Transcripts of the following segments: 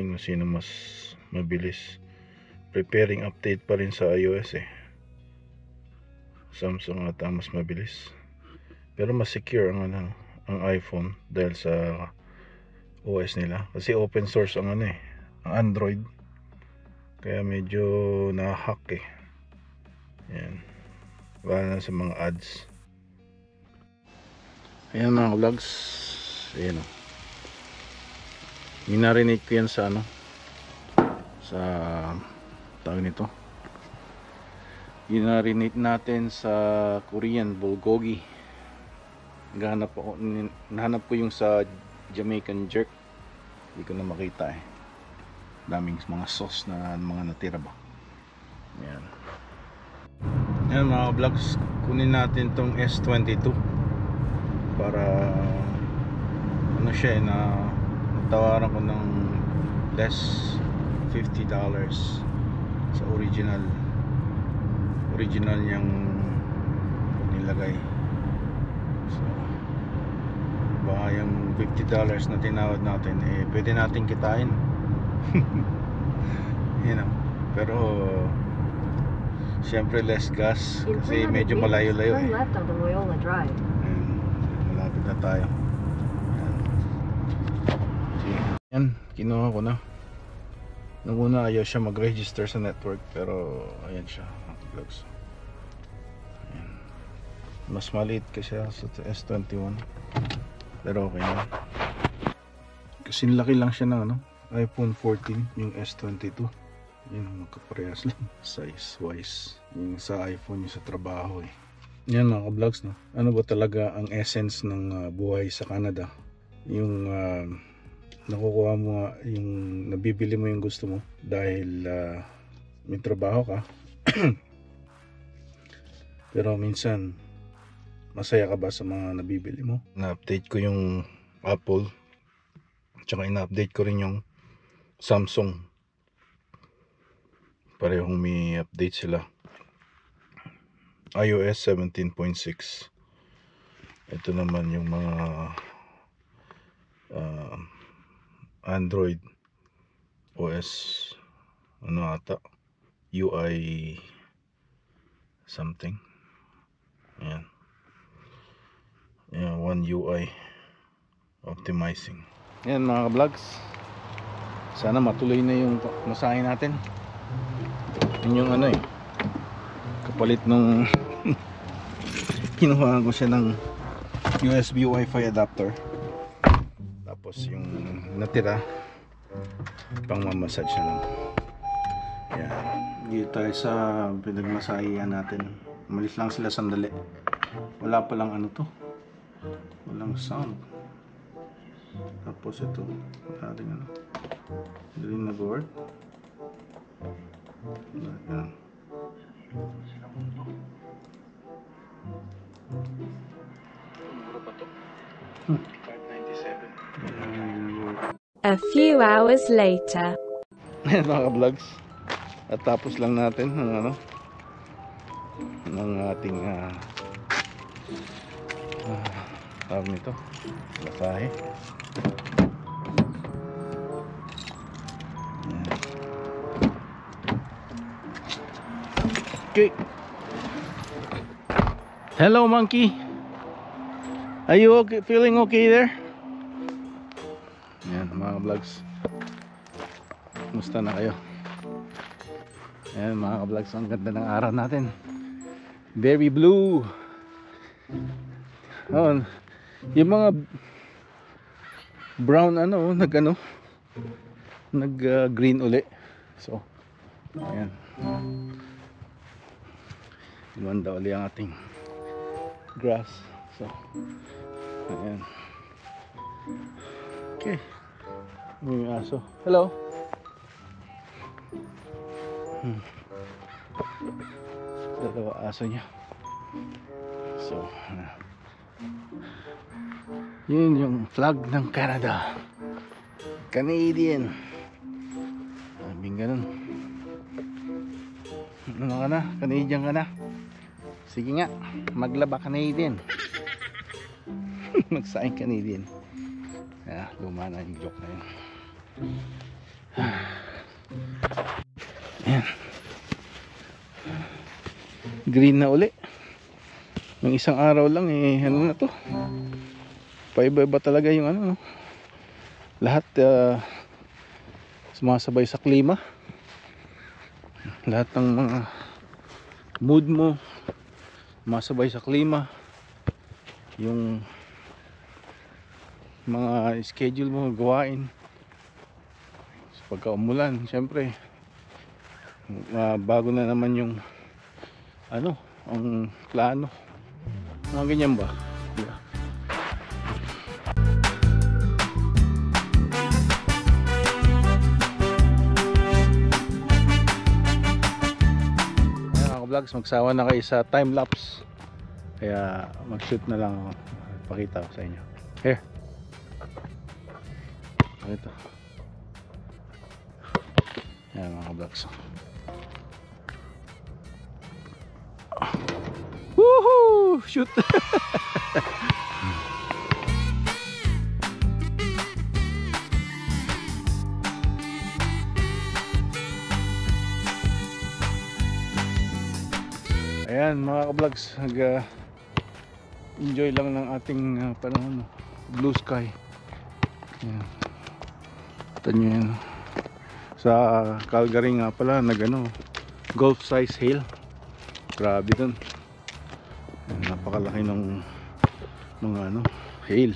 natin kung sino mas mabilis. Preparing update pa rin sa iOS eh. Samsung ata mas mabilis. Pero mas secure ang iPhone dahil sa OS nila. Kasi open source ang ang Android. Kaya medyo na-hack eh. Yan. Wala na sa mga ads. Ayan mga vlogs. Ayan o. Minarinate ko yan sa sa tawag nito. Minarinate natin sa Korean bulgogi. Nahanap ko yung sa Jamaican jerk. Hindi ko na makita eh. Daming mga sauce na mga natira ba. Ayan. Ayan mga vlogs, kunin natin tong S22 para siya na tawaran ko ng less $50 sa original niyang nilagay. So baka yung $50 na tinawad natin eh pwede natin kitain. Pero siyempre less gas kasi medyo malayo-layo eh. Malapit na tayo. Yan, kinuha ko na. Nung una ayaw siya mag-register sa network pero ayan siya. Ayan. Mas maliit kasi sa S21 pero okay na. Kasi laki lang siya ng iPhone 14 yung S22. Yun, magkaparehas lang size wise yung sa iPhone, yung sa trabaho eh. Yan mga ka-vlogs, no? Ano ba talaga ang essence ng buhay sa Canada? Yung nakukuha mo yung nabibili mo yung gusto mo dahil may trabaho ka. Pero minsan masaya ka ba sa mga nabibili mo? Na-update ko yung Apple, tsaka ina-update ko rin yung Samsung. Parehong may update sila. iOS 17.6. Ito naman yung mga Android OS ata UI something. Ayan. One UI optimizing. Ayan mga ka-vlogs, sana matuloy na yung masahe natin. Yun yung kapalit nung kinuha ko siya ng USB Wi-Fi adapter. Tapos yung natira pang mamassage na lang. Ayan. Dito tayo sa pinagmasahihan natin. Umalis lang sila sandali. Wala palang walang sound. Tapos ito ating hindi nag-work. Ayan. A few hours later. Ayan mga ka-vlogs, at tapos lang natin ng ating tawag nito, masahe. Okay. Hello monkey. Are you okay? Feeling okay there? Yan mga vlogs. Kumusta na kayo? Yan mga vlogs, ang ganda ng araw natin. Very blue. Oh, yung mga brown nag green uli. So ayan. Gumanda uli ang ating grass. So ayan. Okay. May aso. Hello. Dalawa aso niya. So yun yung flag ng Canada. Canadian. Aming ganun. Ano ka na? Canadian ka na? Sige nga, maglaba Canadian. Magsaing Canadian. Luma na yung joke na yun. Ayan. Green na uli. Yung isang araw lang eh, ano na to, paiba-iba talaga yung ano, no? Lahat sumasabay sa klima. Lahat ng mga mood mo sumasabay sa klima. Yung mga schedule mo, gawain. So, pagka umulan, syempre bago na naman yung ano, ang plano. Mga ganyan ba? Diba? Ayan mga vlogs, magsawa na kayo sa time lapse. Kaya mag shoot na lang ako. Pakita ko sa inyo. Here. Ito. Ayan mga vlogs. Woohoo! Shoot! Ayan mga ka-vlogs, enjoy lang ng ating panahon, blue sky. Ayan. Ito nyo yan. Sa Calgary nga pala golf size hail. Grabe dun. Ayan, napakalaki ng mga hail.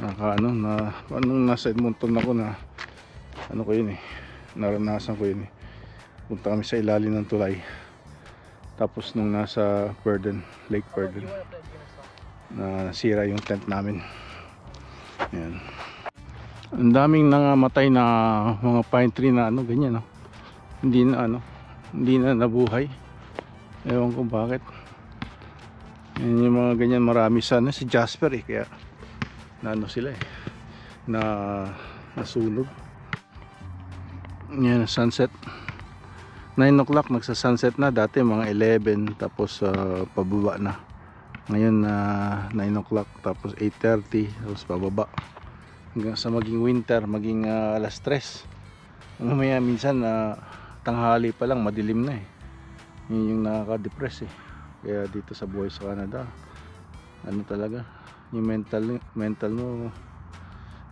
Anong nasa Edmonton ako na ko yun eh, naranasan ko yun eh. Punta kami sa ilalim ng tulay. Tapos nung nasa Lake Purden, na nasira yung tent namin. Ayan. Ang daming nangamatay na mga pine tree na ganyan, no? Hindi na nabuhay. Ewan ko bakit. Yan yung mga ganyan, marami sa Jasper eh, kaya sila eh, nasunog. Yan, sunset. 9 o'clock nagsa sunset na, dati mga 11 tapos pababa na. Ngayon 9 o'clock tapos 8:30 tapos pababa hanggang sa maging winter, maging alas 3. Mamaya minsan tanghali pa lang madilim na eh. Yun yung nakaka-depress eh. Kaya dito sa buhay sa Canada, talaga yung mental mo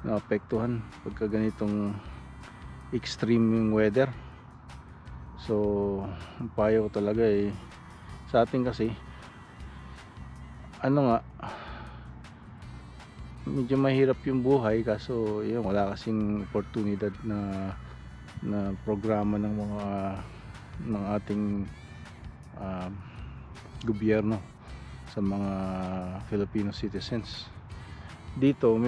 naapektuhan pagka ganitong extreme yung weather. So, ang payo ko talaga eh, sa atin kasi medyo mahirap yung buhay, kaso yun, wala kasing oportunidad na programa ng ating gobyerno sa mga Filipino citizens. Dito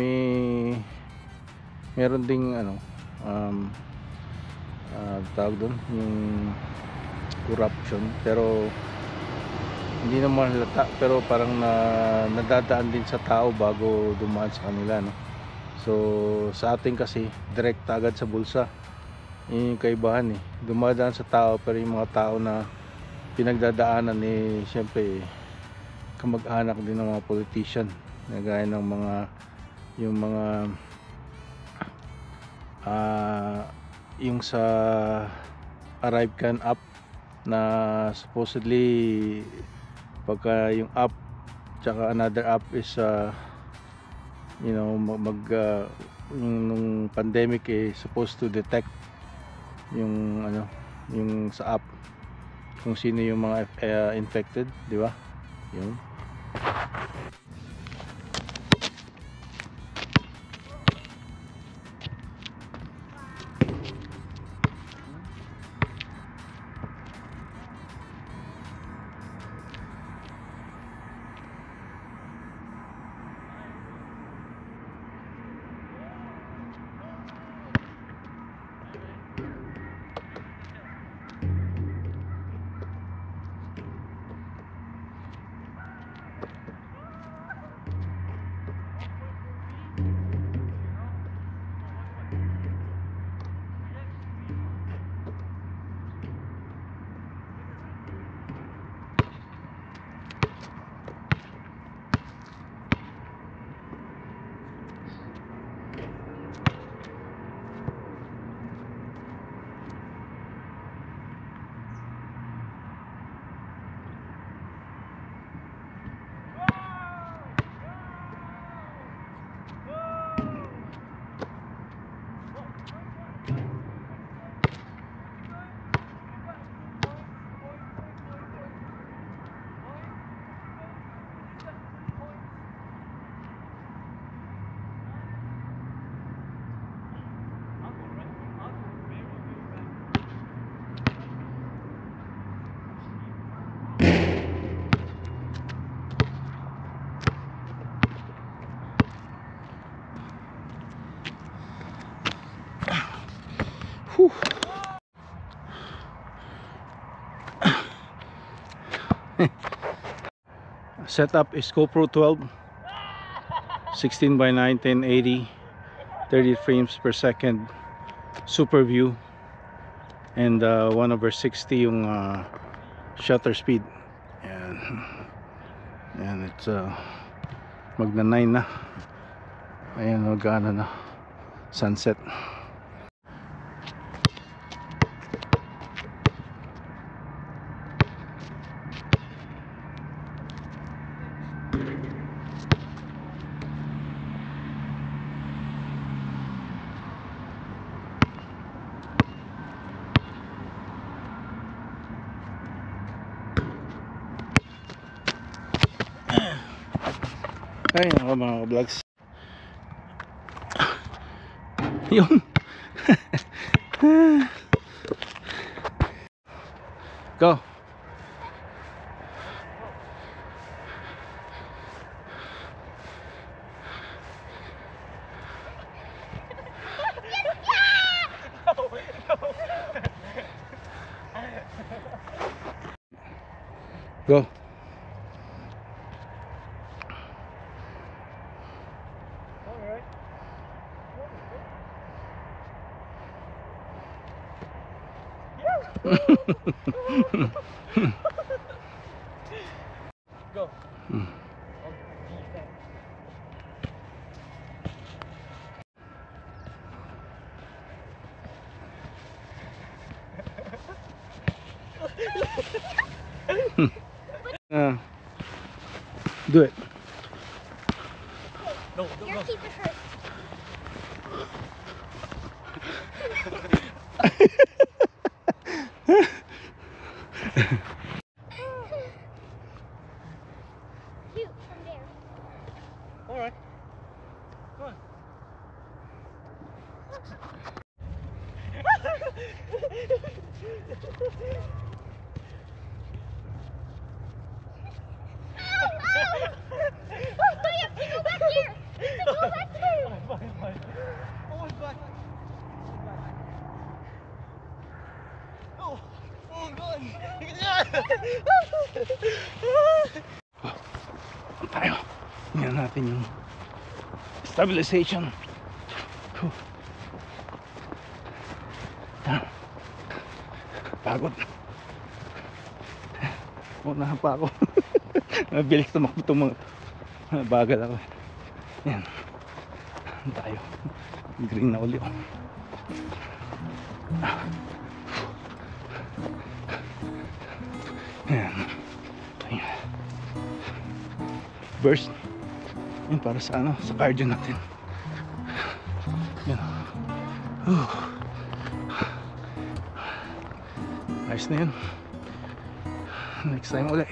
meron ding tawag doon, yung corruption, pero hindi naman halata, pero parang nadadaan din sa tao bago dumaan sa kanila, no? So sa atin kasi direct agad sa bulsa. Yung kaibahan eh, dumadaan sa tao, pero yung mga tao na pinagdadaanan eh, syempre kamag-anak din ng mga politician, gaya ng yung sa ArriveCan app na supposedly pagka yung app tsaka another app is nung pandemic eh, supposed to detect yung yung sa app kung sino yung mga infected, di ba? Yun. Setup is GoPro 12, 16:9, 1080, 30 frames per second, super view, and 1/60 yung shutter speed. And it's magna 9 na. Ayan, magana na sunset. Ay, ako mga vlogs. Yun. Go. Go. Go. Do it. No, Your keeper first. Shoot from there. All right. Come on. Oh, you have to go back here. You have to go back there. Fine. Oh, it's back. Oh, God. Tayo. Tingnan natin yung stabilization. Pagod. Unahan pa ako. Mabilis tumakbo itong mga bagal ako. Yan. Tayo. Green na uli. Yan. Ayan. Burst. Yan para sa ano, sa cardio natin. Yan. Ayos na yun. Next time ulit.